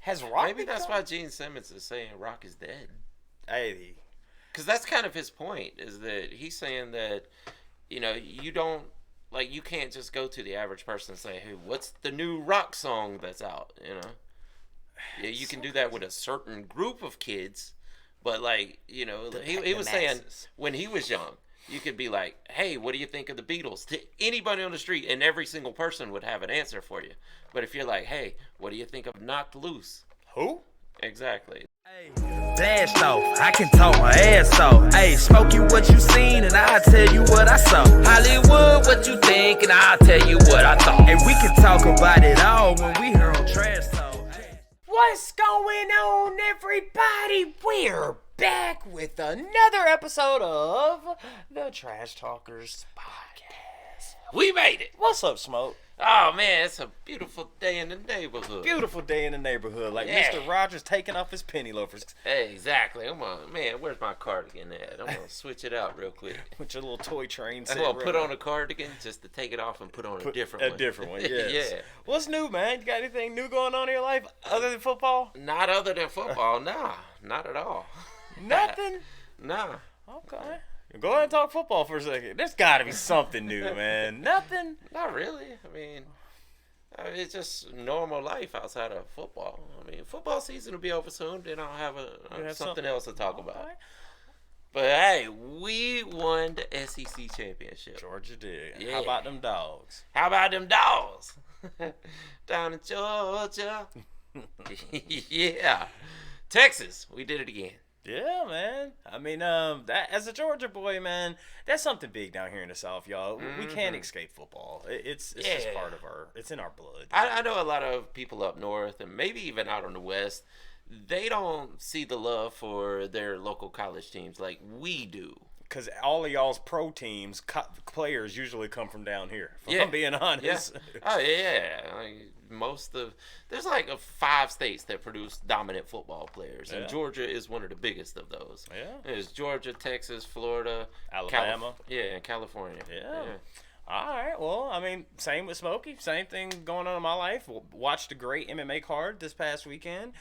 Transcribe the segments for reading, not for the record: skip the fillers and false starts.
Has Rock Maybe that's why Gene Simmons is saying Rock is dead. Hey. Because that's kind of his point, is that he's saying that, you don't, like, you can't just go to the average person and say, hey, what's the new rock song that's out, Yeah, you can do that with a certain group of kids, but, like, he was saying when he was young, you could be like, hey, what do you think of the Beatles? To anybody on the street, and every single person would have an answer for you. But if you're like, hey, what do you think of Knocked Loose? Who? Exactly. Hey, blast off, I can talk my ass off. Hey, Smokey, what you seen, and I'll tell you what I saw. Hollywood, what you think, and I'll tell you what I thought. And we can talk about it all when we here on Trash Talk. What's going on, everybody? We're back with another episode of the Trash Talkers podcast. We made it. What's up, Smoke? Oh, man, it's a beautiful day in the neighborhood. Beautiful day in the neighborhood. Like Mr. Rogers taking off his penny loafers. Hey, exactly. Come on, man, where's my cardigan at? I'm going to switch it out real quick. With your little toy train set. I'm going to put on a cardigan just to take it off and put on a different one. A different one, yes. Yeah. What's new, man? You got anything new going on in your life other than football? Not other than football, nah. Not at all. Nothing? Nah. Okay. Go ahead and talk football for a second. There's got to be something new, man. Nothing? Not really. I mean, it's just normal life outside of football. I mean, football season will be over soon. Then I'll have something else to talk about. But, hey, we won the SEC championship. Georgia did. Yeah. How about them dogs? How about them dogs? Down in Georgia. Yeah. Texas, we did it again. Yeah, man. I mean, that as a Georgia boy, man, that's something big down here in the South, y'all. We can't escape football. It's just part of it's in our blood. I know a lot of people up north and maybe even out on the west, they don't see the love for their local college teams like we do. Because all of y'all's pro teams, players usually come from down here, if I'm being honest. Yeah. Oh, yeah. Like, there's like 5 states that produce dominant football players, and Georgia is one of the biggest of those. Yeah. There's Georgia, Texas, Florida, Alabama. and California. Yeah. All right. Well, I mean, same with Smokey. Same thing going on in my life. Watched a great MMA card this past weekend.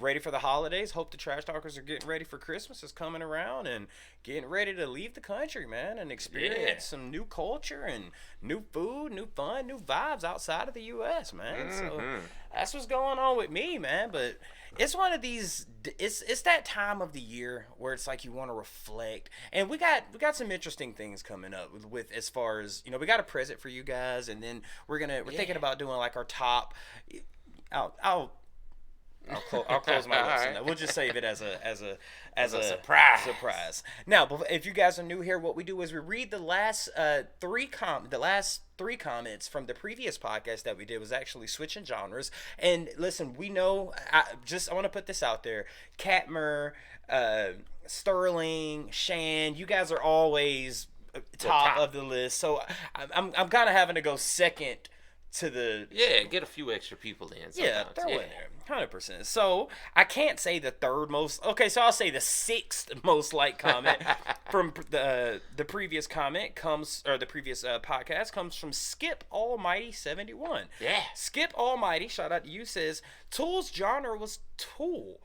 Ready for the holidays. Hope the Trash Talkers are getting ready for Christmas. Is coming around and getting ready to leave the country, man, and experience some new culture and new food, new fun, new vibes outside of the U.S., man. So that's what's going on with me, man. But it's one of these. It's that time of the year where it's like you want to reflect, and we got some interesting things coming up with as far as we got a present for you guys, and then we're thinking about doing like our top. I'll close my lips on that. We'll just save it as a surprise. Now, if you guys are new here, what we do is we read the last three comments from the previous podcast that we did. Was actually switching genres. And listen, we know. I want to put this out there. Katmer, Sterling, Shan, you guys are always top of the list. So I'm kind of having to go second to the get a few extra people in. Throw in there 100%. So I can't say the third most. Okay, so I'll say the 6th most liked comment from the previous podcast comes from Skip Almighty 71. Yeah, Skip Almighty, shout out to you, says Tool's genre was Tool.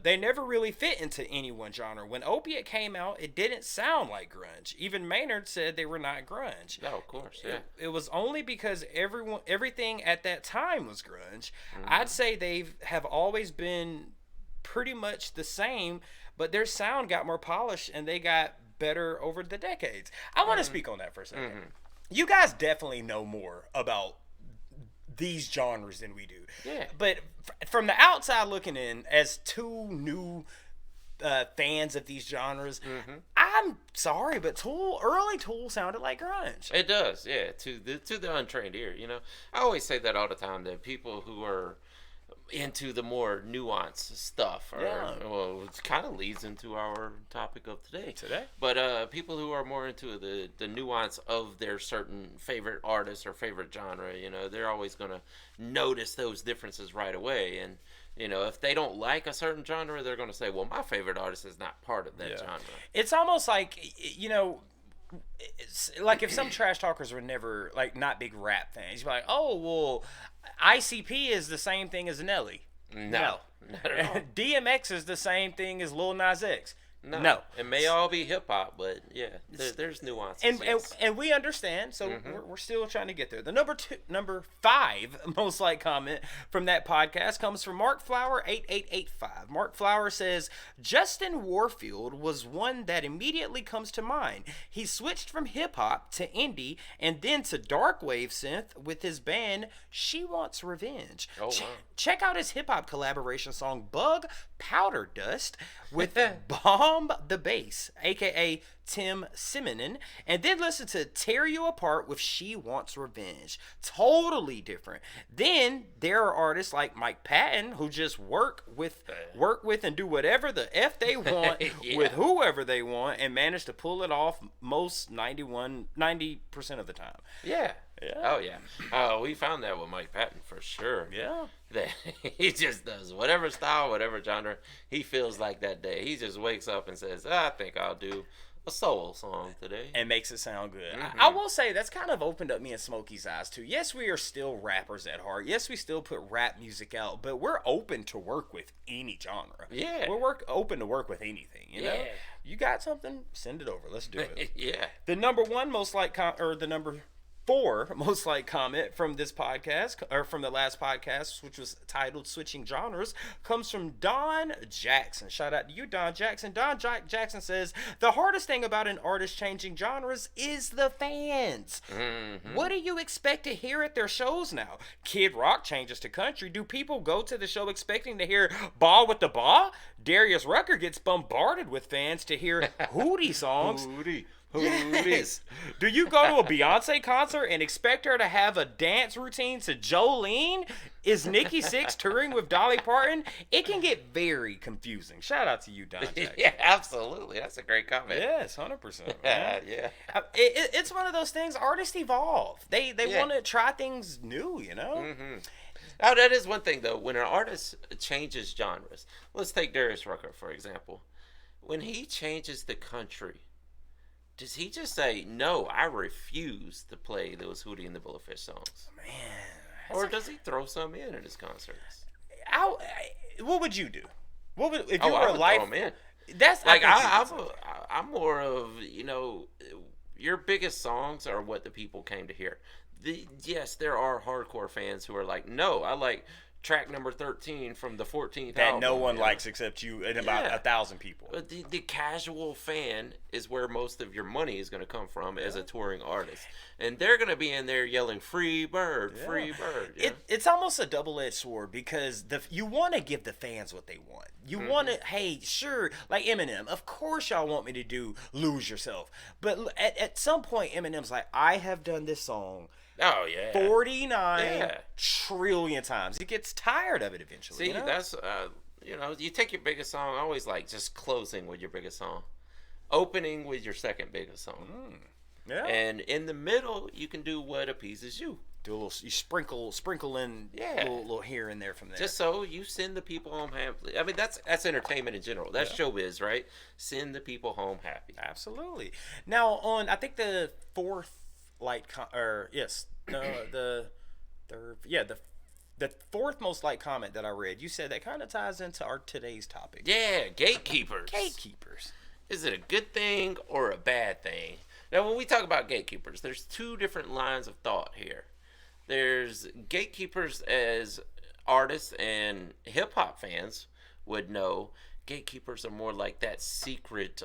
They never really fit into any one genre. When Opiate came out, it didn't sound like grunge. Even Maynard said they were not grunge. No, of course, yeah. It was only because everything at that time was grunge. I'd say they have always been pretty much the same, but their sound got more polished and they got better over the decades. I want to speak on that for a second. You guys definitely know more about these genres than we do. Yeah. But from the outside looking in, as two new fans of these genres, I'm sorry, but early Tool sounded like grunge. It does, yeah. To the untrained ear, I always say that all the time. That people who are into the more nuanced stuff, well, it kind of leads into our topic of today. But people who are more into the nuance of their certain favorite artist or favorite genre, they're always going to notice those differences right away. And if they don't like a certain genre, they're going to say, well, my favorite artist is not part of that genre. It's almost like, it's like if some trash talkers were never, like, not big rap fans, you'd be like, oh, well, ICP is the same thing as Nelly. No. Not at all. DMX is the same thing as Lil Nas X. No. No. It may all be hip hop, but yeah, there's nuances. And we understand, so we're still trying to get there. The number 5 most liked comment from that podcast comes from Mark Flower 8885. Mark Flower says Justin Warfield was one that immediately comes to mind. He switched from hip hop to indie and then to dark wave synth with his band She Wants Revenge. Oh, wow. Check out his hip hop collaboration song Bug Powder Dust with Bomb the Bass, aka Tim Simonon, and then listen to Tear You Apart with She Wants Revenge. Totally different. Then there are artists like Mike Patton who just work with and do whatever the F they want with whoever they want and manage to pull it off most 90% of the time. Yeah. Yeah. Oh, yeah. Oh, we found that with Mike Patton for sure. Yeah. That he just does whatever style, whatever genre he feels like that day. He just wakes up and says, I think I'll do a soul song today. And makes it sound good. I will say that's kind of opened up me and Smokey's eyes too. Yes, we are still rappers at heart. Yes, we still put rap music out, but we're open to work with any genre. Yeah. We're open to work with anything, you know? You got something? Send it over. Let's do it. Yeah. The number 1 most liked the number 4 most liked comment from this podcast, or from the last podcast, which was titled Switching Genres, comes from Don Jackson. Shout out to you, Don Jackson. Jackson says, the hardest thing about an artist changing genres is the fans. What do you expect to hear at their shows now? Kid Rock changes to country. Do people go to the show expecting to hear Ball with the Ball? Darius Rucker gets bombarded with fans to hear Hootie songs. Yes. Do you go to a Beyonce concert and expect her to have a dance routine to Jolene? Is Nikki Sixx touring with Dolly Parton? It can get very confusing. Shout out to you, Don Jackson. Yeah, absolutely. That's a great comment. Yes, 100%. Yeah. It's one of those things. Artists evolve. They want to try things new, you know? Now, that is one thing, though. When an artist changes genres, let's take Darius Rucker, for example. When he changes the country, does he just say, no, I refuse to play those Hootie and the Blowfish songs? Man. Or does he throw some in at his concerts? What would you do? What would, if you I were would life? throw 'em in. That's Like, I'm more of, your biggest songs are what the people came to hear. Yes, there are hardcore fans who are like, no, I like track number 13 from the 14th that album. No one likes except you and about 1,000 people. But the casual fan is where most of your money is going to come from as a touring artist. And they're going to be in there yelling, free bird, free bird. It's almost a double-edged sword because you want to give the fans what they want. You want to, hey, sure, like Eminem, of course y'all want me to do Lose Yourself. But at some point, Eminem's like, I have done this song 49 trillion times. He gets tired of it eventually. See, that's, you take your biggest song, I always like just closing with your biggest song. Opening with your second biggest song. Yeah. And in the middle, you can do what appeases you. Do a little, you sprinkle in a little here and there from there. Just so you send the people home happy. I mean, that's entertainment in general. That's showbiz, right? Send the people home happy. Absolutely. Now, on, I think the fourth the fourth most liked comment that I read, you said that kind of ties into our today's topic. Yeah, gatekeepers. Gatekeepers. Is it a good thing or a bad thing? Now, when we talk about gatekeepers, there's two different lines of thought here. There's gatekeepers as artists and hip-hop fans would know. Gatekeepers are more like that secret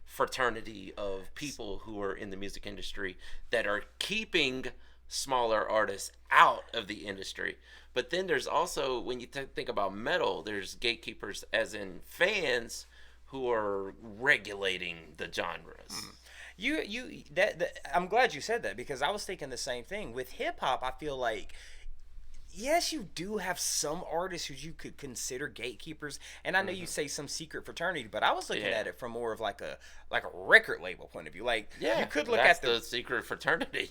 fraternity of people who are in the music industry that are keeping smaller artists out of the industry. But then there's also, when you think about metal, there's gatekeepers as in fans who are regulating the genres. I'm glad you said that because I was thinking the same thing. With hip hop, I feel like yes, you do have some artists who you could consider gatekeepers, and I know you say some secret fraternity, but I was looking at it from more of like a record label point of view. Like you could look at the secret fraternity.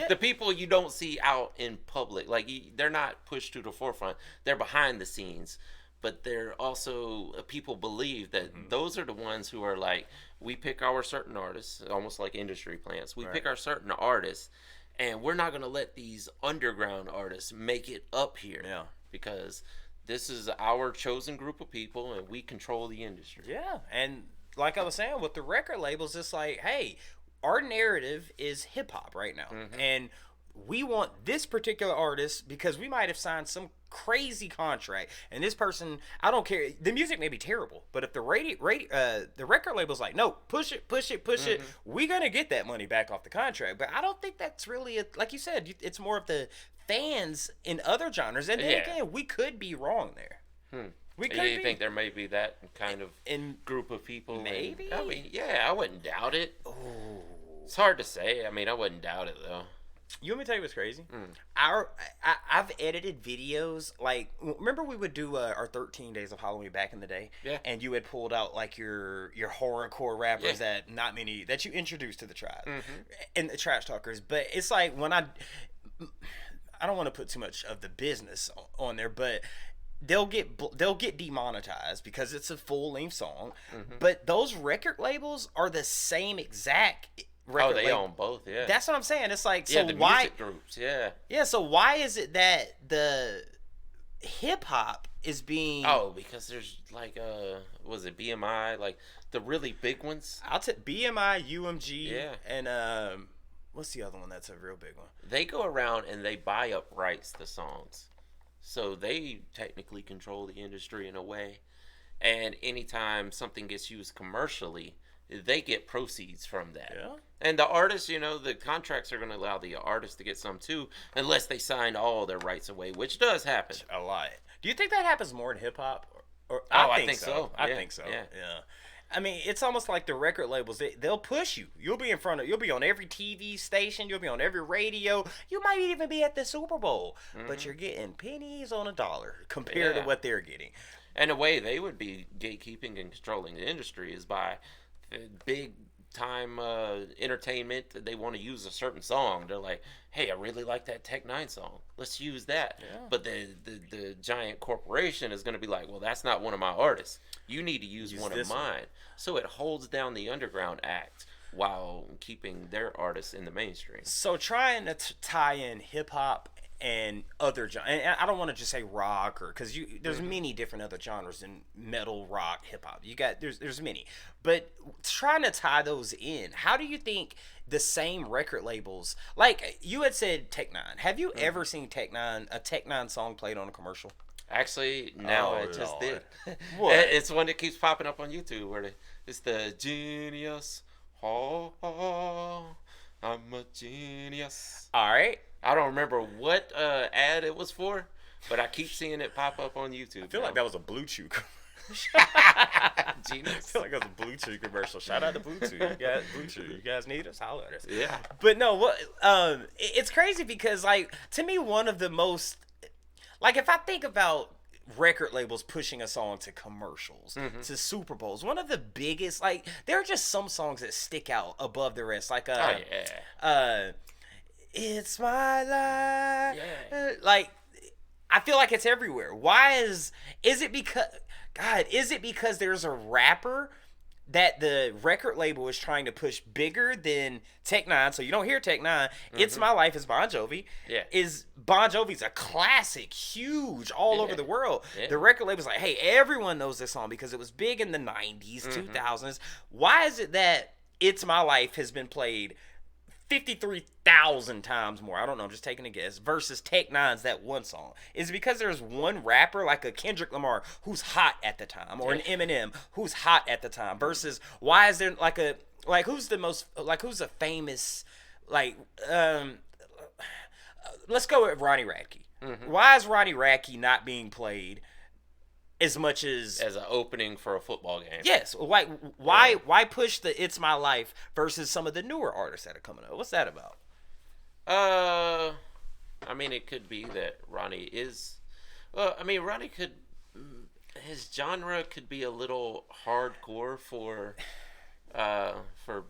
The people you don't see out in public, like they're not pushed to the forefront. They're behind the scenes, but they're also people believe that those are the ones who are like, we pick our certain artists, almost like industry plants. We pick our certain artists, and we're not gonna let these underground artists make it up here. Yeah. Because this is our chosen group of people, and we control the industry. Yeah, and like I was saying with the record labels, it's like, hey, our narrative is hip hop right now, and we want this particular artist because we might have signed some crazy contract, and this person, I don't care, the music may be terrible, but if the the record label's like, no, push it, we gonna get that money back off the contract. But I don't think that's really like you said, it's more of the fans in other genres, and then again, we could be wrong there. We could You think there may be that kind of group of people? Maybe. I mean, yeah, I wouldn't doubt it. Oh. It's hard to say. I mean, I wouldn't doubt it though. You want me to tell you what's crazy? I've edited videos. Like, remember we would do our 13 Days of Halloween back in the day? Yeah. And you had pulled out like your horrorcore rappers that you introduced to the tribe and the trash talkers. But it's like when I don't want to put too much of the business on there, but they'll get demonetized because it's a full length song. But those record labels are the same exact. They own both, yeah. That's what I'm saying. It's like, so the why music groups, yeah, so why is it that the hip hop is being because there's like was it BMI, like the really big ones? I'll take BMI, UMG, and what's the other one that's a real big one? They go around and they buy up rights to songs. So they technically control the industry in a way. And anytime something gets used commercially, they get proceeds from that. Yeah. And the artists, the contracts are going to allow the artists to get some too, unless they sign all their rights away, which does happen. A lot. Do you think that happens more in hip hop? I think so. I think so. Yeah. I mean, it's almost like the record labels. They'll push you. You'll be on every TV station. You'll be on every radio. You might even be at the Super Bowl, but you're getting pennies on a dollar compared to what they're getting. And the way they would be gatekeeping and controlling the industry is by big time entertainment. They want to use a certain song. They're like, hey, I really like that Tech Nine song, let's use that. But the giant corporation is going to be like, well, that's not one of my artists, you need to use one of mine. So it holds down the underground act while keeping their artists in the mainstream. So trying to tie in hip hop and other genres, and I don't want to just say rock, or because there's many different other genres in metal, rock, hip hop. You got there's many, but trying to tie those in. How do you think the same record labels, like you had said, Tech Nine? Have you ever seen a Tech Nine song played on a commercial? Actually, no, I just did. What? It's one that keeps popping up on YouTube where it's the genius. Oh, I'm a genius. All right. I don't remember what ad it was for, but I keep seeing it pop up on YouTube. I feel like that was a Blue Chew commercial. Genius. I feel like that was a Blue Chew commercial. Shout out to Blue Chew. You guys need us? Holler at us. Yeah. But no, it's crazy because, like, to me, one of the most, like, if I think about record labels pushing a song to commercials, to Super Bowls, one of the biggest, like, there are just some songs that stick out above the rest. Like, it's my life. Yeah. Like, I feel like it's everywhere. Why is it because there's a rapper that the record label is trying to push bigger than Tech Nine? So you don't hear Tech Nine. It's My Life is Bon Jovi. Yeah. Bon Jovi's a classic, huge, all over the world. Yeah. The record label's like, hey, everyone knows this song because it was big in the 90s, 2000s. Why is it that It's My Life has been played 53,000 times more? I don't know, I'm just taking a guess. Versus Tech Nine's that one song. Is it because there's one rapper, like a Kendrick Lamar, who's hot at the time, or an Eminem who's hot at the time? Versus, why is there who's a famous, let's go with Ronnie Radke. Why is Ronnie Radke not being played as much as an opening for a football game? Yes. Why push the It's My Life versus some of the newer artists that are coming up? What's that about? I mean, it could be that Ronnie is. Well, I mean, Ronnie could. His genre could be a little hardcore for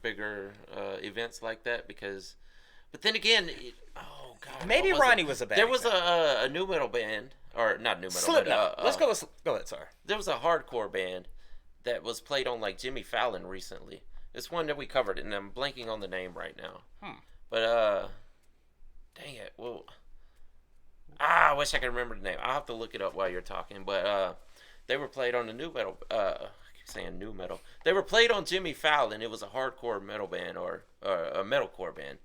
bigger events like that because. But then again, oh god. Maybe Ronnie was a bad. There was a new metal band. Or not new metal. Slipknot. Let's go ahead, sorry. There was a hardcore band that was played on like Jimmy Fallon recently. It's one that we covered, and I'm blanking on the name right now. But Dang it. Well, I wish I could remember the name. I'll have to look it up while you're talking. But they were played on the new metal. I keep saying new metal. They were played on Jimmy Fallon. It was a hardcore metal band or a metalcore band.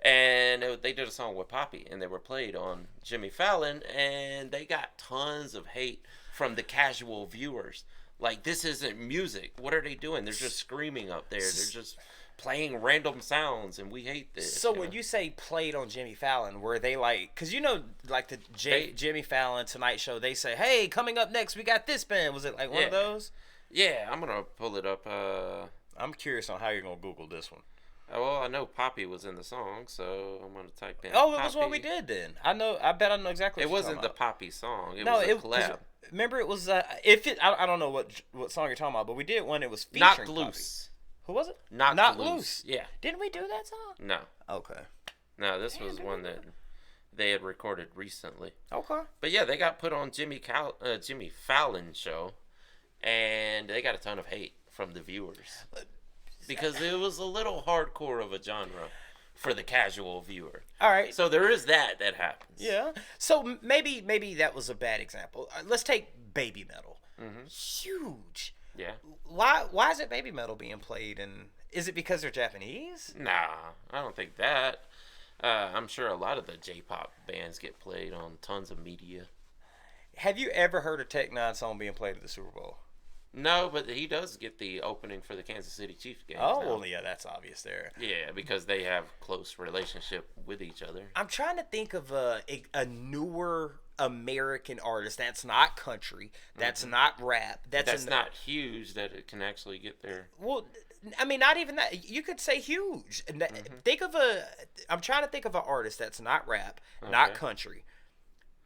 And they did a song with Poppy, and they were played on Jimmy Fallon, and they got tons of hate from the casual viewers. Like, this isn't music. What are they doing? They're just screaming up there. They're just playing random sounds, and we hate this. So when you say played on Jimmy Fallon, were they like, because like the Jimmy Fallon Tonight Show, they say, hey, coming up next, we got this band. Was it like one of those? Yeah, I'm going to pull it up. I'm curious on how you're going to Google this one. Well, I know Poppy was in the song, so I'm going to type in Oh, it Poppy. was what we did then. I bet I know exactly what it wasn't the Poppy song. It was a collab. Remember, it was, I don't know what song you're talking about, but we did one. It was featuring Knocked Poppy. Loose. Who was it? Knocked Loose. Yeah. Didn't we do that song? No. Okay. No, this was one that they had recorded recently. Okay. But yeah, they got put on Jimmy Fallon show, and they got a ton of hate from the viewers because it was a little hardcore of a genre for the casual viewer. All right. So there is that happens. Yeah. So maybe that was a bad example. Let's take baby metal. Mm-hmm. Huge. Yeah. Why is it baby metal being played? And is it because they're Japanese? Nah, I don't think that. I'm sure a lot of the J-pop bands get played on tons of media. Have you ever heard a Tech Nine song being played at the Super Bowl? No, but he does get the opening for the Kansas City Chiefs game. Oh, well, yeah, that's obvious there. Yeah, because they have close relationship with each other. I'm trying to think of a newer American artist that's not country, that's not rap, that's not huge that it can actually get there. Well, I mean, not even that. You could say huge. Think of I'm trying to think of an artist that's not rap, not country.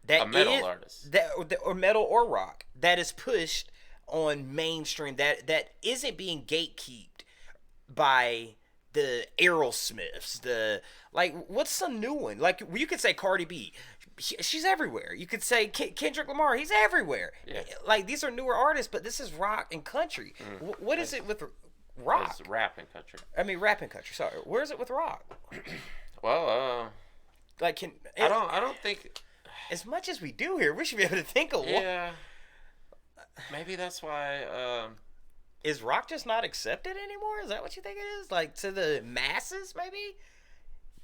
That a metal artist. Or metal or rock that is pushed on mainstream that isn't being gatekeeped by the Aerosmiths. What's some new one? Like, you could say Cardi B. She's everywhere. You could say Kendrick Lamar. He's everywhere. Yeah. Like, these are newer artists, but this is rock and country. What is it with rock? It's rap and country. I mean, rap and country. Sorry. Where is it with rock? Well, I don't think. As much as we do here, we should be able to think of one. Yeah. Maybe that's why. Is rock just not accepted anymore? Is that what you think it is? Like, to the masses, maybe?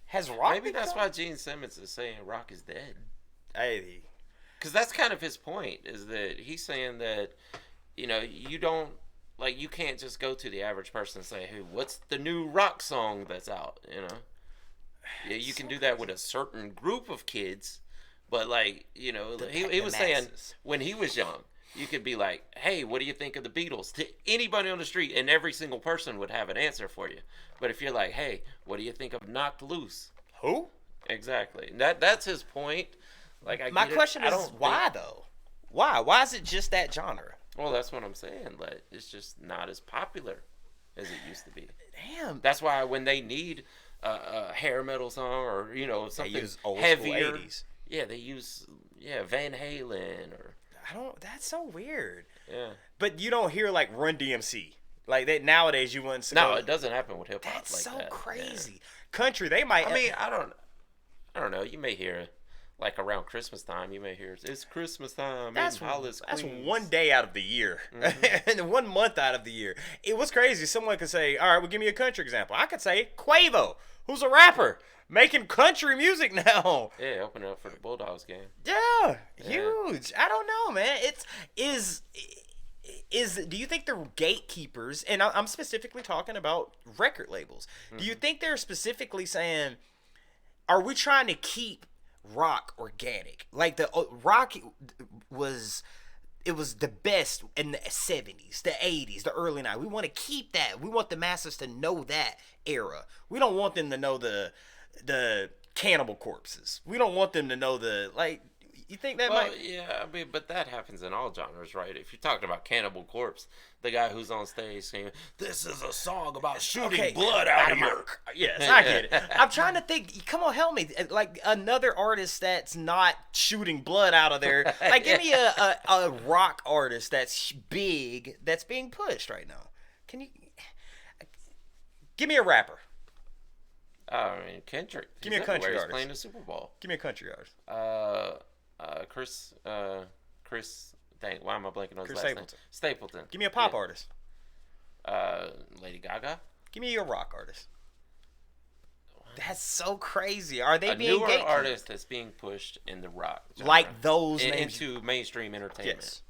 Has rock Maybe that's why Gene Simmons is saying rock is dead. Hey. Because that's kind of his point, is that he's saying that, you don't, like, you can't just go to the average person and say, hey, what's the new rock song that's out, Yeah, you can do that with a certain group of kids, but, like, he was saying when he was young, you could be like, hey, what do you think of the Beatles? To anybody on the street, and every single person would have an answer for you. But if you're like, hey, what do you think of Knocked Loose? Who? Exactly. That's his point. Like, my question is, why though? Why? Why is it just that genre? Well, that's what I'm saying. Like, it's just not as popular as it used to be. Damn. That's why when they need a hair metal song or something they use old heavier, school 80s. Yeah, they use Van Halen or. That's so weird. Yeah. But you don't hear like Run DMC. Like that nowadays you wouldn't say. No, it doesn't happen with hip hop. That's like so that. crazy. Yeah. Country, they might. I mean, I don't know. You may hear like around Christmas time. You may hear it's Christmas time. That's that's one day out of the year, and 1 month out of the year. It was crazy. Someone could say, "All right, well, give me a country example." I could say Quavo, who's a rapper making country music now. Yeah, opening up for the Bulldogs game. Yeah, huge. I don't know, man. Do you think they're gatekeepers? And I'm specifically talking about record labels. Do you think they're specifically saying, are we trying to keep rock organic? Like the rock was the best in the 70s, the 80s, the early 90s. We want to keep that. We want the masses to know that era. We don't want them to know the Cannibal Corpses. We don't want them to know you think that might... yeah, I mean, but that happens in all genres, right? If you're talking about Cannibal Corpse, the guy who's on stage saying, this is a song about shooting blood out of your... Yes, I get it. I'm trying to think, come on, help me. Like, another artist that's not shooting blood out of there. Like, give me a rock artist that's big, that's being pushed right now. Can you... Give me a rapper. I mean, Kendrick. Give me a country He's artist. playing the Super Bowl. Give me a country artist. Chris. Dang, why am I blanking on his Chris last Stapleton. name? Stapleton. Give me a pop artist. Lady Gaga. Give me a rock artist. That's so crazy. Are they a being newer gatekeepers? artist that's being pushed in the rock genre, Like those names? into mainstream entertainment? Yes.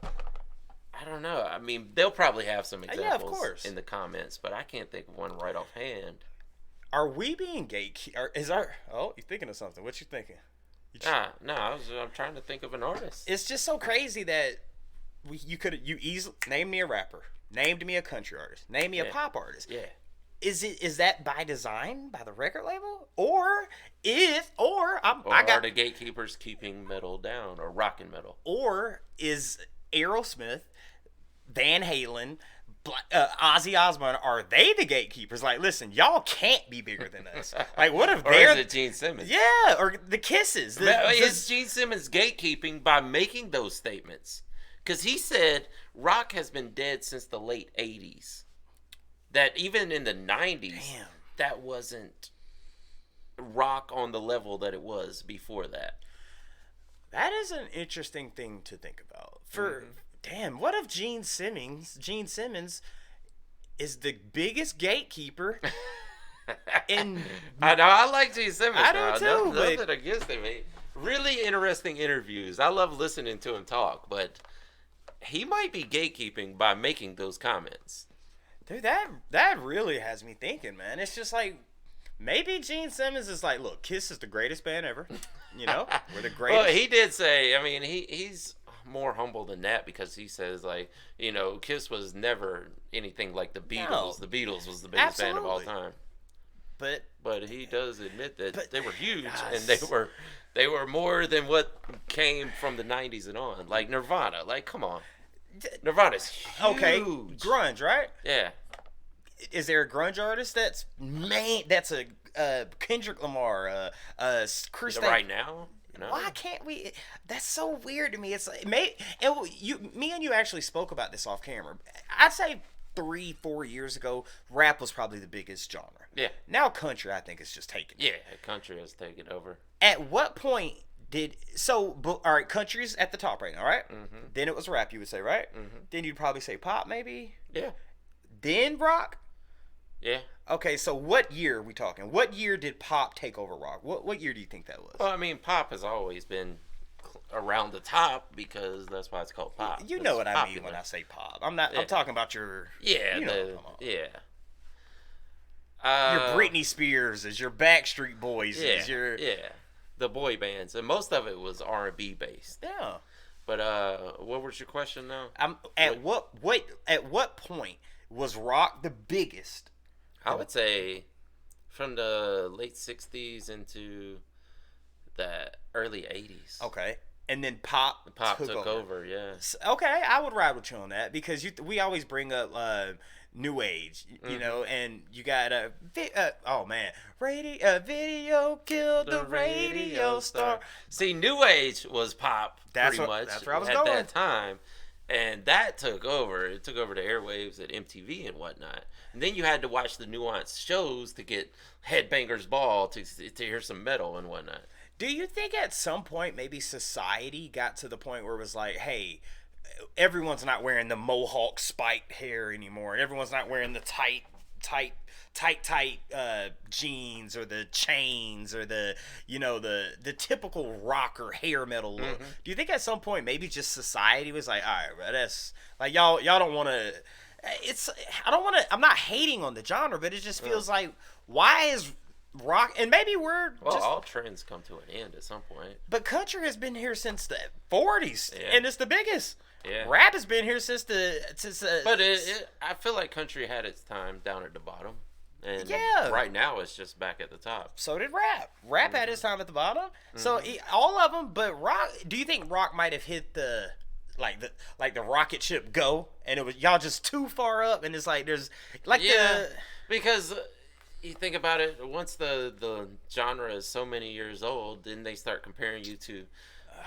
I don't know. I mean, they'll probably have some Yeah, of examples course. in the comments, but I can't think of one right offhand. Are we being gatekeepers? Oh, you thinking of something? What you thinking? No, I'm trying to think of an artist. It's just so crazy that you easily named me a rapper, named me a country artist, named me a pop artist. Yeah. Is that by design by the record label, or Are the gatekeepers keeping metal down or rocking metal? or is Aerosmith, Van Halen, Ozzy Osbourne, are they the gatekeepers? Like, listen, y'all can't be bigger than us. Like, what if Or they're is it Gene Simmons? Yeah, or the Kisses. Is Gene Simmons gatekeeping by making those statements? Because he said rock has been dead since the late 80s. That even in the 90s, that wasn't rock on the level that it was before that. That is an interesting thing to think about. Damn, what if Gene Simmons is the biggest gatekeeper in I know, I like Gene Simmons. I do too, but- Nothing against him. Really interesting interviews. I love listening to him talk, but he might be gatekeeping by making those comments. Dude, that really has me thinking, man. It's just like maybe Gene Simmons is like, look, Kiss is the greatest band ever. You know, we're the greatest. Well, he did say. I mean, he's more humble than that because he says like, you know, Kiss was never anything like the Beatles. No. The Beatles was the biggest band of all Absolutely. time. But he does admit that they were huge Yes. and they were more than what came from the 90s and on. Like Nirvana. Like, come on. Nirvana's huge. okay, grunge, right? Yeah. Is there a grunge artist that's a Kendrick Lamar, Chris? Right now? No. Why can't we? That's so weird to me. It's like, me and you actually spoke about this off camera. I'd say 3-4 years ago, rap was probably the biggest genre. Yeah. Now country, I think, is just taken. Yeah, country has taken over. At what point all right, country's at the top right now, right? Mm-hmm. Then it was rap, you would say, right? Mm-hmm. Then you'd probably say pop, maybe. Yeah. Then rock. Yeah. Okay, so what year are we talking? What year did pop take over rock? What year do you think that was? Well, I mean, pop has always been around the top because that's why it's called pop. You know what I mean popular. when I say pop. I'm not. Yeah. I'm talking about your. Yeah. You know what I'm talking about. Yeah. Your Britney Spears is your Backstreet Boys is your. Yeah. The boy bands, and most of it was R&B based. Yeah. But what was your question now? At what point was rock the biggest? I would say from the late 60s into the early 80s. Okay. And then pop took over, yeah. Okay, I would ride with you on that because we always bring up new age, you know, and you got oh man, video killed the radio star. See, new age was pop That's pretty much where I was at going. that time. And that took over. It took over the airwaves at MTV and whatnot. And then you had to watch the nuanced shows to get Headbangers Ball to hear some metal and whatnot. Do you think at some point maybe society got to the point where it was like, hey, everyone's not wearing the mohawk spiked hair anymore, and everyone's not wearing the tight jeans or the chains or the typical rocker hair metal look. Mm-hmm. Do you think at some point maybe just society was like, all right, bro, that's like y'all don't want to. I'm not hating on the genre, but it just feels like, why is rock, and maybe all trends come to an end at some point. but country has been here since the 40s, and it's the biggest. Yeah. Rap has been here since But I feel like country had its time down at the bottom, and right now it's just back at the top. So did rap. Rap had its time at the bottom. So all of them, but rock. Do you think rock might have hit the rocket ship go, and it was y'all just too far up, and it's like there's like because you think about it, once the genre is so many years old, then they start comparing you to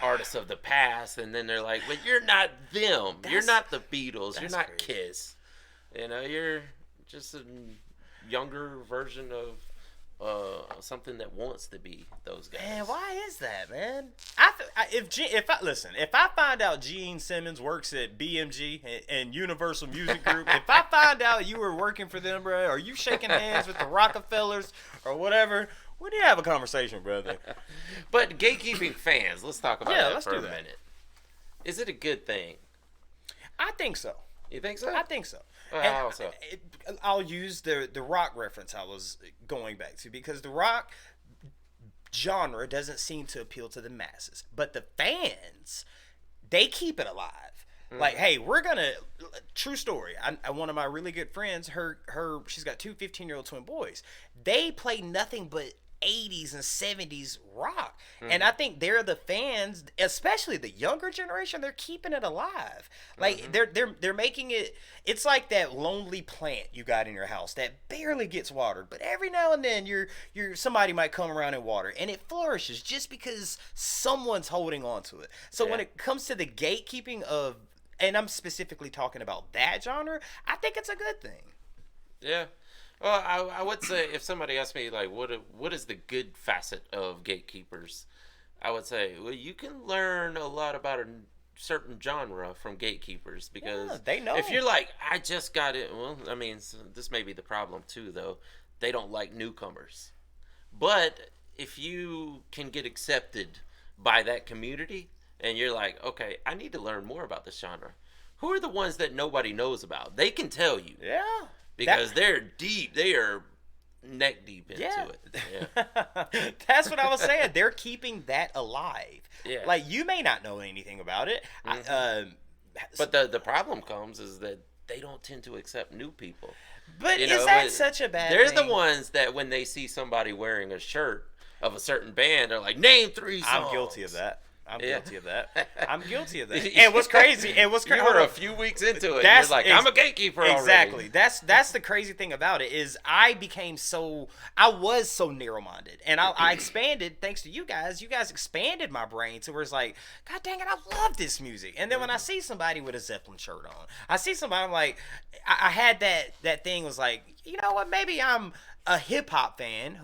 artists of the past, and then they're like, but you're not them. You're not the Beatles. You're not crazy. Kiss. You know, you're just a younger version of something that wants to be those guys. Man, why is that, man? If I find out Gene Simmons works at BMG and Universal Music Group, if I find out you were working for them, bro, or you shaking hands with the Rockefellers or whatever, we need to have a conversation, brother. But gatekeeping fans, let's talk about that for a minute. Is it a good thing? I think so. You think so? I think so. How so? I'll use the rock reference I was going back to, because the rock genre doesn't seem to appeal to the masses, but the fans, they keep it alive. Like, hey, we're gonna, true story, I one of my really good friends, she's got two 15-year-old twin boys. They play nothing but 80s and 70s rock, and I think they're the fans, especially the younger generation. They're keeping it alive. Like, they're making it. It's like that lonely plant you got in your house that barely gets watered, but every now and then somebody might come around and water, and it flourishes just because someone's holding on to it. So when it comes to the gatekeeping of, and I'm specifically talking about that genre, I think it's a good thing. Yeah. Well, I would say, if somebody asked me, like, what is the good facet of Gatekeepers, I would say, well, you can learn a lot about a certain genre from Gatekeepers, because they know. If you're like, I just got it, well, I mean, this may be the problem too, though. They don't like newcomers. But if you can get accepted by that community, and you're like, okay, I need to learn more about this genre, who are the ones that nobody knows about? They can tell you. Yeah. Because they're deep. They are neck deep into it. Yeah. That's what I was saying. They're keeping that alive. Yeah. Like, you may not know anything about it. But the problem comes is that they don't tend to accept new people. But is that such a bad thing? They're thing? the ones that when they see somebody wearing a shirt of a certain band, they're like, name 3 songs. I'm guilty of that. I'm guilty of that. And what's crazy? You were a few weeks into it. And you're like, I'm a gatekeeper already. Exactly. That's the crazy thing about it, is I was so narrow-minded, and I expanded thanks to you guys. You guys expanded my brain to where it's like, God dang it, I love this music. And then when I see somebody with a Zeppelin shirt on, I see somebody, I'm like, I had that thing was like, you know what? Maybe I'm a hip hop fan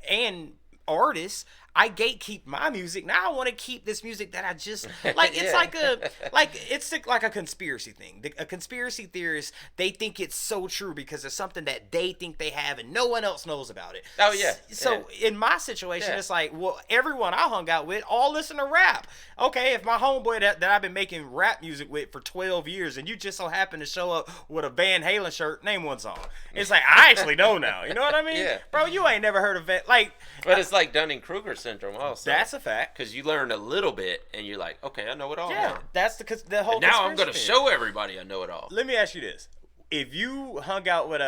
and artist. I gatekeep my music. Now I want to keep this music that I just like. It's like a conspiracy thing. A conspiracy theorist, they think it's so true because it's something that they think they have and no one else knows about it. Oh yeah. So in my situation, it's like, well, everyone I hung out with all listen to rap. Okay, if my homeboy that I've been making rap music with for 12 years and you just so happen to show up with a Van Halen shirt, name one song. It's like, I actually know now. You know what I mean? Yeah. Bro, you ain't never heard of it. Like, but it's like Dunning-Kruger syndrome also. That's a fact. Because you learn a little bit and you're like, okay, I know it all. Yeah, now. that's the whole. And now I'm going to show everybody I know it all. Let me ask you this: if you hung out with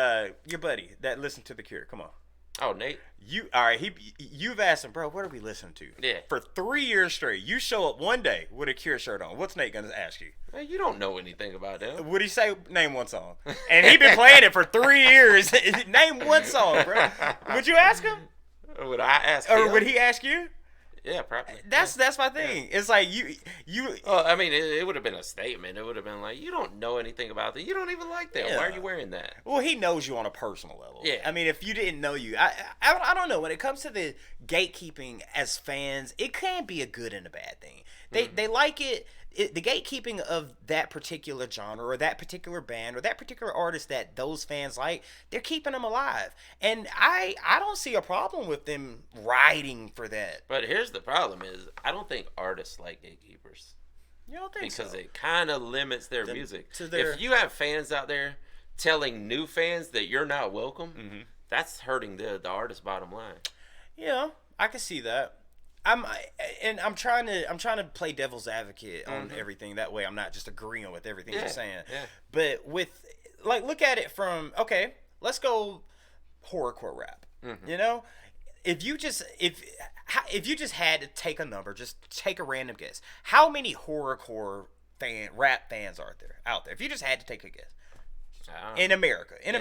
your buddy that listened to The Cure, come on. Oh, Nate. You've asked him, bro, what are we listening to? Yeah. For 3 years straight, you show up one day with a Cure shirt on. What's Nate gonna ask you? Hey, you don't know anything about them. Would he say, name one song? And he been playing it for 3 years. Name one song, bro. Would you ask him? Would I ask him? Or would he ask you? Yeah, probably. That's my thing. Yeah. It's like you. Well, I mean, it would have been a statement. It would have been like, you don't know anything about that. You don't even like that. Yeah. Why are you wearing that? Well, he knows you on a personal level. Yeah. I mean, if you didn't know you, I don't know. When it comes to the gatekeeping as fans, it can be a good and a bad thing. They like it. The gatekeeping of that particular genre or that particular band or that particular artist that those fans like, they're keeping them alive. And I don't see a problem with them riding for that. But here's the problem is, I don't think artists like gatekeepers. You don't think because so? it kind of limits their music. If you have fans out there telling new fans that you're not welcome, that's hurting the artist's bottom line. Yeah, I can see that. I'm trying to play devil's advocate on everything. That way I'm not just agreeing with everything you're saying. Yeah. But with, like, look at it from, okay, let's go horrorcore rap. You know, if you just had to take a number, just take a random guess. How many horrorcore rap fans are there out there? If you just had to take a guess. In America. In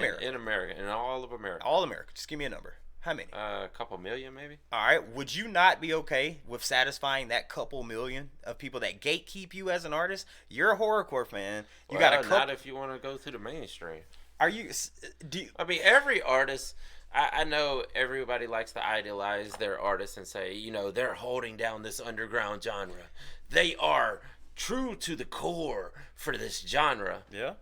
all of America. All America. Just give me a number. How many? A couple million, maybe. All right. Would you not be okay with satisfying that couple million of people that gatekeep you as an artist? You're a horrorcore fan. You got a couple. Not if you want to go to the mainstream. Are you? I mean, every artist. I know everybody likes to idealize their artists and say, you know, they're holding down this underground genre. They are true to the core for this genre. Yeah.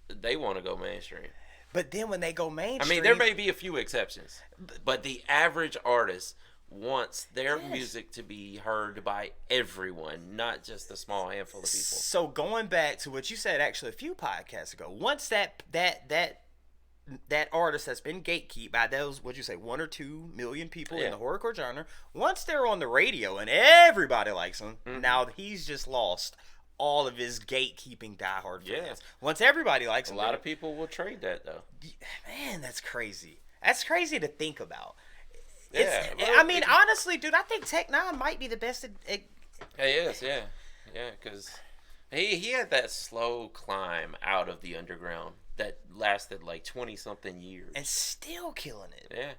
They want to go mainstream. But then when they go mainstream, I mean, there may be a few exceptions, but the average artist wants their music to be heard by everyone, not just a small handful of people. So going back to what you said actually a few podcasts ago, once that artist has been gatekept by those, what'd you say, 1 or 2 million people in the horrorcore genre, once they're on the radio and everybody likes them, now he's just lost all of his gatekeeping diehard fans. Once everybody likes him, a lot of people will trade that though. Man, that's crazy. That's crazy to think about. Yeah, I mean, honestly, dude, I think Tech Nine might be the best. He is, yeah, because he had that slow climb out of the underground that lasted like 20-something years, and still killing it.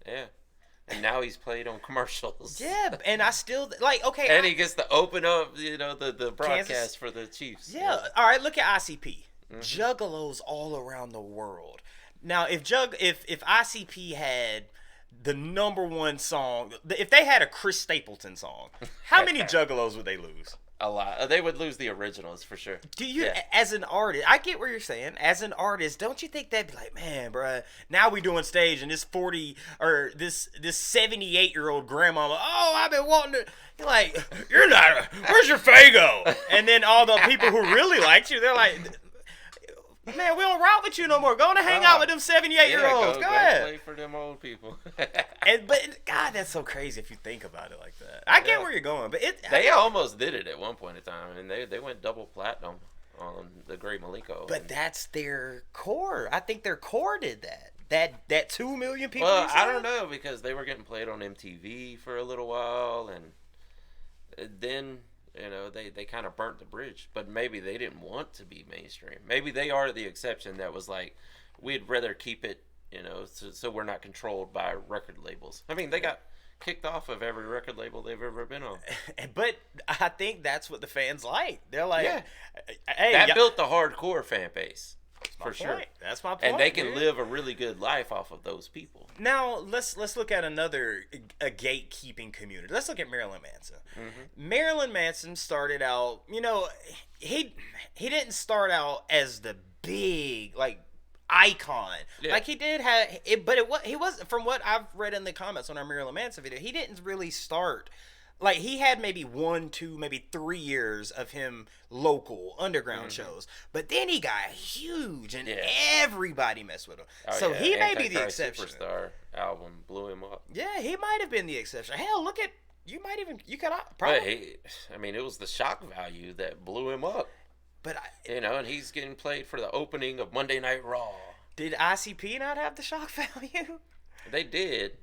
Yeah. And now he's played on commercials. Yeah, and I still like and he gets to open up, you know, the broadcast Kansas for the Chiefs. Yeah. All right, look at ICP. Juggalos all around the world. Now, if ICP had the #1 song, if they had a Chris Stapleton song, how many Juggalos would they lose? A lot. They would lose the originals for sure. Do you, as an artist, I get what you're saying. As an artist, don't you think that'd be like, man, bruh, now we doing stage and this 40 or this 78-year-old grandmama, oh, I've been wanting to. You're like, you're not. Where's your Fago? And then all the people who really liked you, they're like, man, we don't rock with you no more. Go on and hang out with them 78-year-olds. Go ahead. Play for them old people. But God, that's so crazy if you think about it like that. I get where you're going, but they almost did it at one point in time, and they went double platinum on the Great Malenko. But that's their core. I think their core did that. That 2 million people. Well, I don't know, because they were getting played on MTV for a little while, and then, you know, they kind of burnt the bridge. But maybe they didn't want to be mainstream. Maybe they are the exception that was like, we'd rather keep it, you know, so we're not controlled by record labels. I mean, they got kicked off of every record label they've ever been on. But I think that's what the fans like. They're like, hey, that built the hardcore fan base. For sure. That's my point. And they can live a really good life off of those people. Now, let's look at another gatekeeping community. Let's look at Marilyn Manson. Marilyn Manson started out, you know, he didn't start out as the big, like, icon. Like, he did have it, but he wasn't, from what I've read in the comments on our Marilyn Manson video, he didn't really start. Like, he had maybe 1, 2, maybe 3 years of him local underground shows. But then he got huge, and everybody messed with him. So he may be the exception. Superstar album blew him up. Yeah, he might have been the exception. Hell, look at, you could probably. But I mean, it was the shock value that blew him up. But you know, and he's getting played for the opening of Monday Night Raw. Did ICP not have the shock value? They did.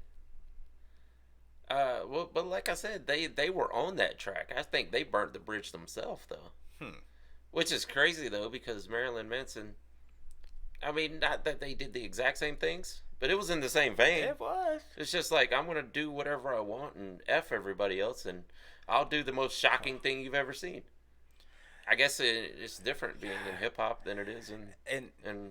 Well, but like I said, they were on that track. I think they burnt the bridge themselves, though. Which is crazy, though, because Marilyn Manson, I mean, not that they did the exact same things, but it was in the same vein. It was. It's just like, I'm going to do whatever I want and F everybody else, and I'll do the most shocking thing you've ever seen. I guess it's different being in hip-hop than it is in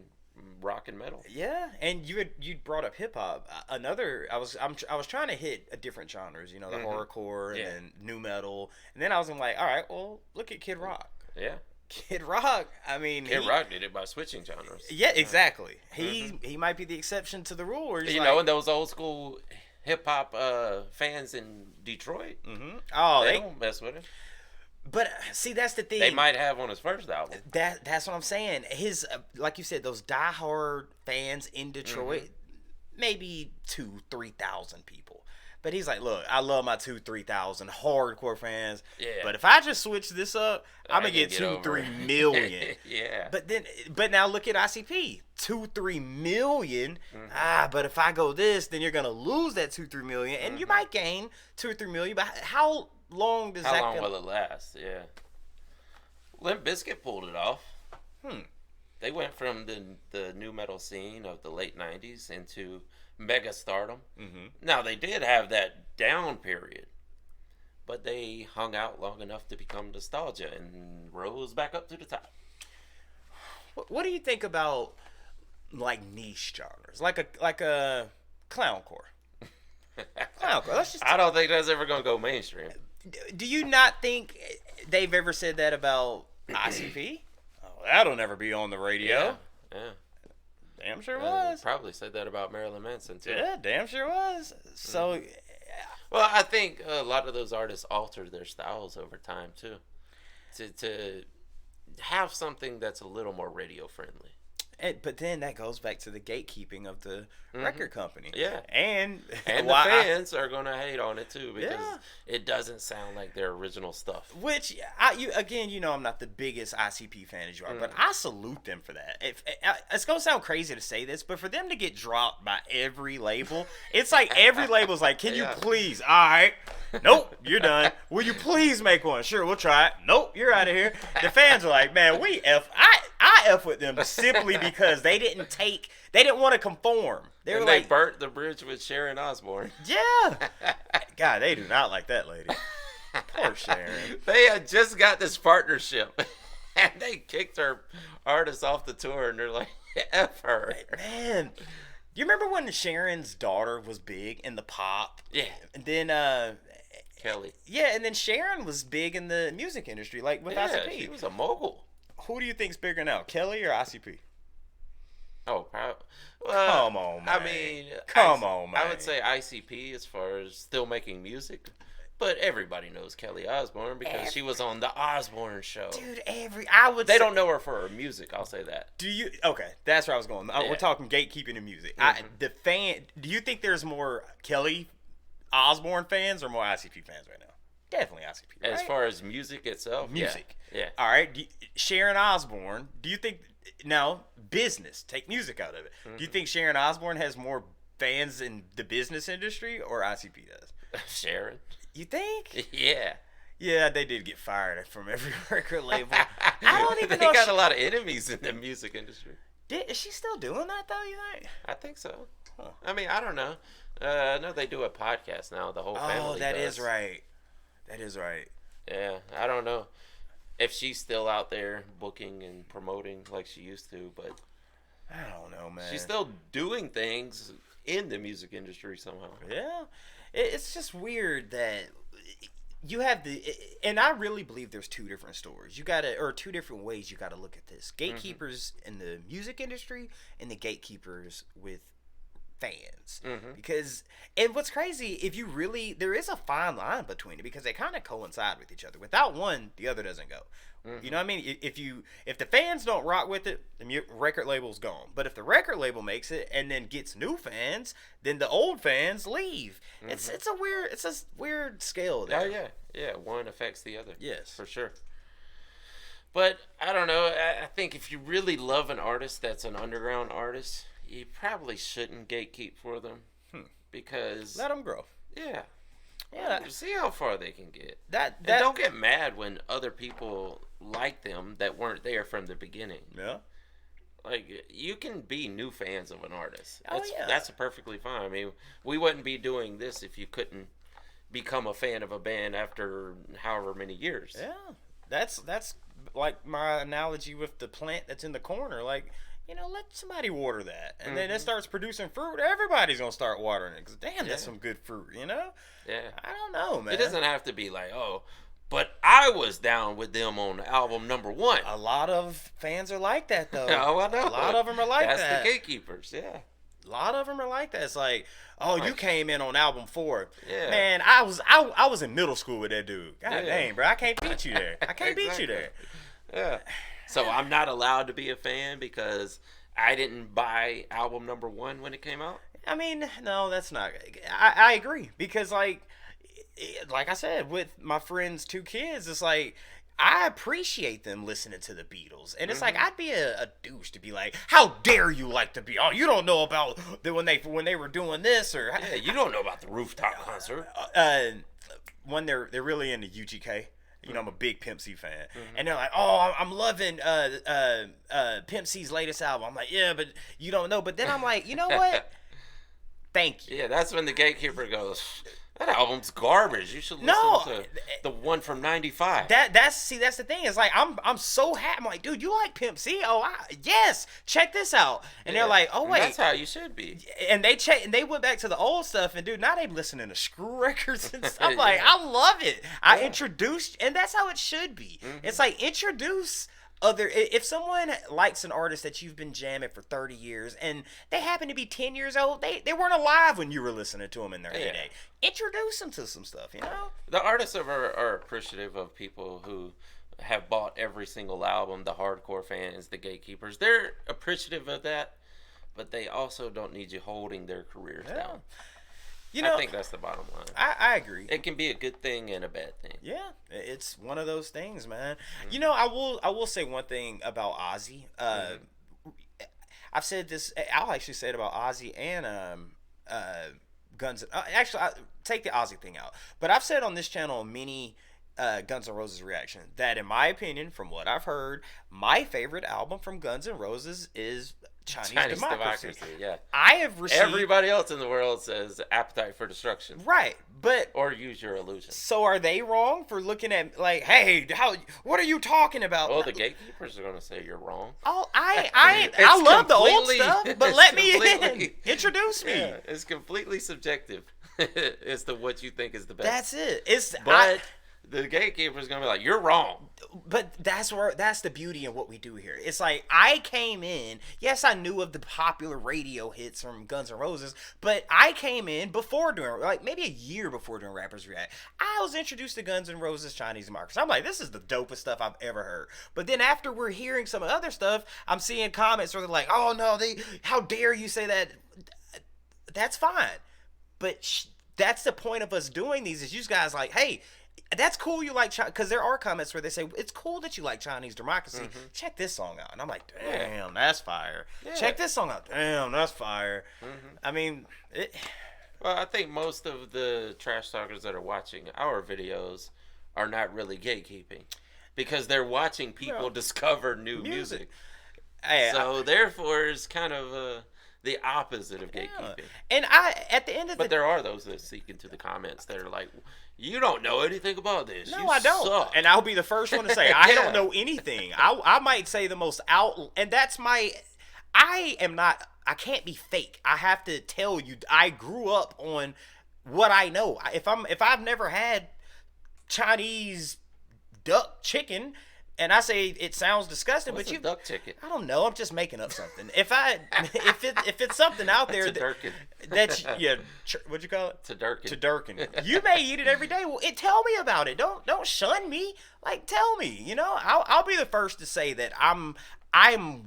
rock and metal. Yeah, and you brought up hip hop. I was trying to hit different genres, you know, the horrorcore and then new metal, and then I was like, all right, well, look at Kid Rock. Yeah, Kid Rock. I mean, Kid Rock did it by switching genres. Yeah, exactly. He might be the exception to the rule. Where you know, and those old school hip hop fans in Detroit. Oh, they don't mess with him. But see, that's the thing. They might have on his first album. That's what I'm saying. His, like you said, those diehard fans in Detroit, maybe 2,000-3,000 people. But he's like, look, I love my 2,000-3,000 hardcore fans. Yeah. But if I just switch this up, I'm gonna get 2-3 million. Yeah. But now look at ICP, 2-3 million. But if I go this, then you're gonna lose that 2-3 million, and you might gain 2 or 3 million. But how long does How long will it last? Yeah. Limp Bizkit pulled it off. They went from the new metal scene of the late 90s into mega stardom. Now, they did have that down period, but they hung out long enough to become nostalgia and rose back up to the top. What do you think about like niche genres, like a clowncore. Clowncore. Let's just. I don't think that's ever gonna go mainstream. Do you not think they've ever said that about ICP? Oh, that'll never be on the radio. Yeah. Damn sure was. Probably said that about Marilyn Manson too. Yeah, damn sure was. So. Well, I think a lot of those artists altered their styles over time too, to have something that's a little more radio friendly. But then that goes back to the gatekeeping of the record company. Yeah. And the fans are going to hate on it too because it doesn't sound like their original stuff. Which, I'm not the biggest ICP fan as you are, but I salute them for that. It's going to sound crazy to say this, but for them to get dropped by every label, it's like every label's like, can you please? All right. Nope, you're done. Will you please make one? Sure, we'll try it. Nope, you're out of here. The fans are like, man, I F with them simply because they didn't want to conform. They burnt the bridge with Sharon Osbourne. Yeah. God, they do not like that lady. Poor Sharon. They had just got this partnership, and they kicked her artist off the tour, and they're like, F her. Man. Do you remember when Sharon's daughter was big in the pop? Yeah. And then Kelly. Yeah, and then Sharon was big in the music industry, like with ICP. She was a mogul. Who do you think's bigger now, Kelly or ICP? Oh, probably. Come on, man. I mean, come on, man. I would say ICP as far as still making music, but everybody knows Kelly Osbourne because she was on the Osbourne Show. Dude, they don't know her for her music. I'll say that. Do you? Okay, that's where I was going. We're talking gatekeeping in music. Do you think there's more Kelly Osbourne fans or more ICP fans right now? Definitely ICP. Right? As far as music itself, music. Yeah. All right. Sharon Osbourne. Do you think now business? Take music out of it. Do you think Sharon Osbourne has more fans in the business industry or ICP does? Sharon. You think? Yeah. Yeah, they did get fired from every record label. I don't even know. They got a lot of enemies in the music industry. Is she still doing that though? You think? I think so. Huh. I mean, I don't know. I know they do a podcast now. The whole family. Oh, that is right. That is right. Yeah, I don't know if she's still out there booking and promoting like she used to, but I don't know, man. She's still doing things in the music industry somehow. Yeah, it's just weird that you have and I really believe there's two different stories. Two different ways you gotta look at this: gatekeepers in the music industry and the gatekeepers with fans. Because, and what's crazy, there is a fine line between it because they kind of coincide with each other. Without one, the other doesn't go. You know what I mean? If the fans don't rock with it, the record label's gone. But if the record label makes it and then gets new fans, then the old fans leave. It's a weird scale there. Oh yeah, one affects the other. Yes, for sure. But I don't know. I think if you really love an artist that's an underground artist, you probably shouldn't gatekeep for them because let them grow. Yeah. See how far they can get. And don't get mad when other people like them that weren't there from the beginning. Yeah. Like, you can be new fans of an artist. Yeah. That's perfectly fine. I mean, we wouldn't be doing this if you couldn't become a fan of a band after however many years. Yeah. That's like my analogy with the plant that's in the corner. Like, let somebody water that. And then it starts producing fruit. Everybody's going to start watering it. Because, damn, that's some good fruit, Yeah. I don't know, man. It doesn't have to be like, but I was down with them on album number 1. A lot of fans are like that, though. Oh, I know. A lot of them are like that. That's the Gatekeepers, yeah. A lot of them are like that. It's like, you came in on album 4. Yeah. Man, I was in middle school with that dude. God dang, bro. I can't beat you there. I can't beat you there. Yeah. So I'm not allowed to be a fan because I didn't buy album number 1 when it came out? I mean, no, that's not. I agree because, like I said, with my friend's 2 kids, it's like I appreciate them listening to the Beatles, and it's like I'd be a douche to be like, "How dare you like the Beatles? Oh, you don't know about when they were doing this, or you don't know about the rooftop concert." When they're really into UGK. I'm a big Pimp C fan. And they're like, oh, I'm loving Pimp C's latest album. I'm like, yeah, but you don't know. But then I'm like, you know what? Thank you. Yeah, that's when the gatekeeper goes, That album's garbage. You should listen to the one from '95. That's the thing. It's like I'm so happy. I'm like, dude, you like Pimp C? Oh, yes. Check this out. And they're like, oh wait, that's how you should be. And they went back to the old stuff. And dude, now they listening to Screw records and stuff. Like, I love it. I introduced, and that's how it should be. It's like introduce. If someone likes an artist that you've been jamming for 30 years and they happen to be 10 years old, they weren't alive when you were listening to them in their heyday. Introduce them to some stuff, you know? The artists are appreciative of people who have bought every single album, the hardcore fans, the gatekeepers. They're appreciative of that, but they also don't need you holding their careers down. You know, I think that's the bottom line. I agree. It can be a good thing and a bad thing. Yeah, it's one of those things, man. You know, I will say one thing about Ozzy. I've said this. I'll actually say it about Ozzy and Guns. Actually, take the Ozzy thing out. But I've said on this channel many Guns N' Roses reaction that, in my opinion, from what I've heard, my favorite album from Guns N' Roses is Chinese Democracy. Yeah, I have received. Everybody else in the world says Appetite for Destruction. Right, but or Use Your Illusion. So are they wrong for looking at like, hey, what are you talking about? Well, the gatekeepers are going to say you're wrong. Oh, I love the old stuff, but let me in. Introduce me. Yeah, it's completely subjective as to what you think is the best. That's it. The gatekeeper's gonna be like, you're wrong. But that's the beauty of what we do here. It's like, I came in, yes, I knew of the popular radio hits from Guns N' Roses, but I came in before doing, like, maybe a year before doing Rappers React. I was introduced to Guns N' Roses Chinese Democracy. I'm like, this is the dopest stuff I've ever heard. But then after we're hearing some other stuff, I'm seeing comments where they're like, oh no, how dare you say that? That's fine. But that's the point of us doing these, is you guys like, hey, that's cool you like China, because there are comments where they say it's cool that you like Chinese Democracy. Check this song out, and I'm like, damn, that's fire. Check this song out, damn, that's fire. I mean, well, I think most of the trash talkers that are watching our videos are not really gatekeeping, because they're watching people discover new music. So therefore, it's kind of the opposite of gatekeeping. And at the end of but there are those that seek into the comments that are like, you don't know anything about this. No, I don't. Suck. And I'll be the first one to say, I don't know anything. I might say the most and that's I can't be fake. I have to tell you, I grew up on what I know. If I've never had Chinese duck chicken, and I say it sounds disgusting, What's but duck chicken? I don't know. I'm just making up something. If it's something out there what'd you call it? Tadurkin. You may eat it every day. Well, tell me about it. Don't shun me. Like, tell me. You know, I'll be the first to say that I'm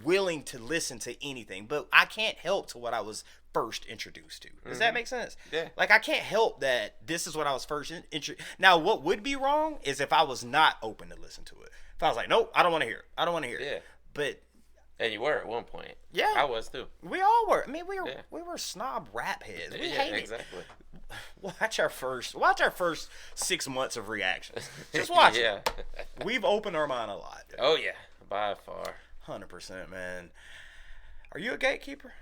willing to listen to anything, but I can't help to what I was first introduced to. Does that make sense? Yeah. Like, I can't help that this is what I was first introduced. Now, what would be wrong is if I was not open to listen to it. If I was like, nope, I don't want to hear it. I don't want to hear it. Yeah. But and you were at one point. Yeah. I was too. We all were. I mean, we were snob rap heads. We hated exactly. Watch our first 6 months of reactions. Just watch it. We've opened our mind a lot. Oh yeah, by far. 100%, man. Are you a gatekeeper?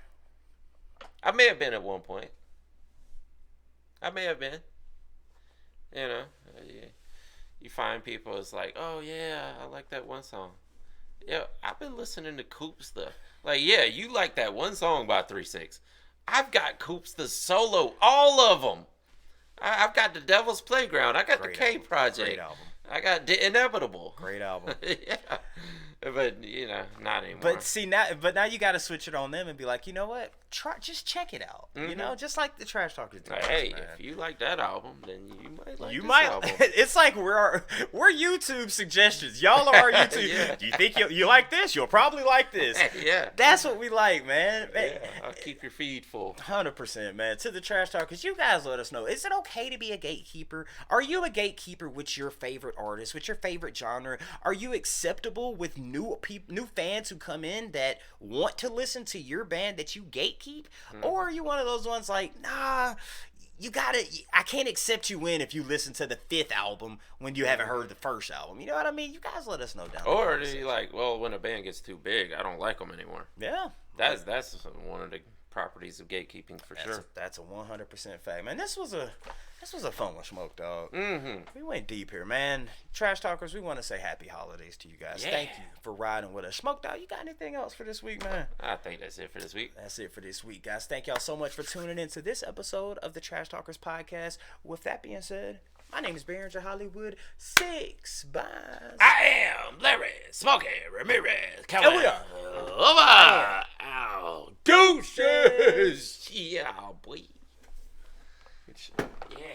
I may have been at one point. I may have been. You know, you find people, it's like, oh yeah, I like that one song. Yeah, I've been listening to Coops stuff. Like, yeah, you like that one song by 3-6. I've got Coops the solo, all of them. I've got the Devil's Playground. I got the K Project. Great album. I got The Inevitable. Great album. Yeah. But, you know, not anymore. But see, now you got to switch it on them and be like, you know what? Just check it out. You know, just like the trash talkers do. Like, hey, if you like that album, then you might like this album. It's like we're YouTube suggestions. Y'all are our YouTube. Yeah. Do you think you like this? You'll probably like this. Yeah. That's what we like, man. Yeah, I'll keep your feed full. 100%, man. To the trash talkers, you guys let us know. Is it okay to be a gatekeeper? Are you a gatekeeper with your favorite artist, with your favorite genre? Are you acceptable with new fans who come in that want to listen to your band that you gatekeep? Or are you one of those ones like, nah, I can't accept you in if you listen to the 5th album when you haven't heard the first album? You know what I mean? You guys let us know down there. Or do you like, well, when a band gets too big, I don't like them anymore. Yeah. That's one of the properties of gatekeeping for sure. That's a 100% fact, man. This was a fun one, Smoke Dog. Mm-hmm. We went deep here, man. Trash Talkers, we want to say happy holidays to you guys. Yeah. Thank you for riding with us. Smoke Dog, you got anything else for this week, man? I think that's it for this week. That's it for this week, guys. Thank y'all so much for tuning in to this episode of the Trash Talkers podcast. With that being said, my name is Barringer Hollywood. 6 bye. I am Larry Smokey Ramirez. And we are over. Ow. Deuces. Yeah, boy. Yeah.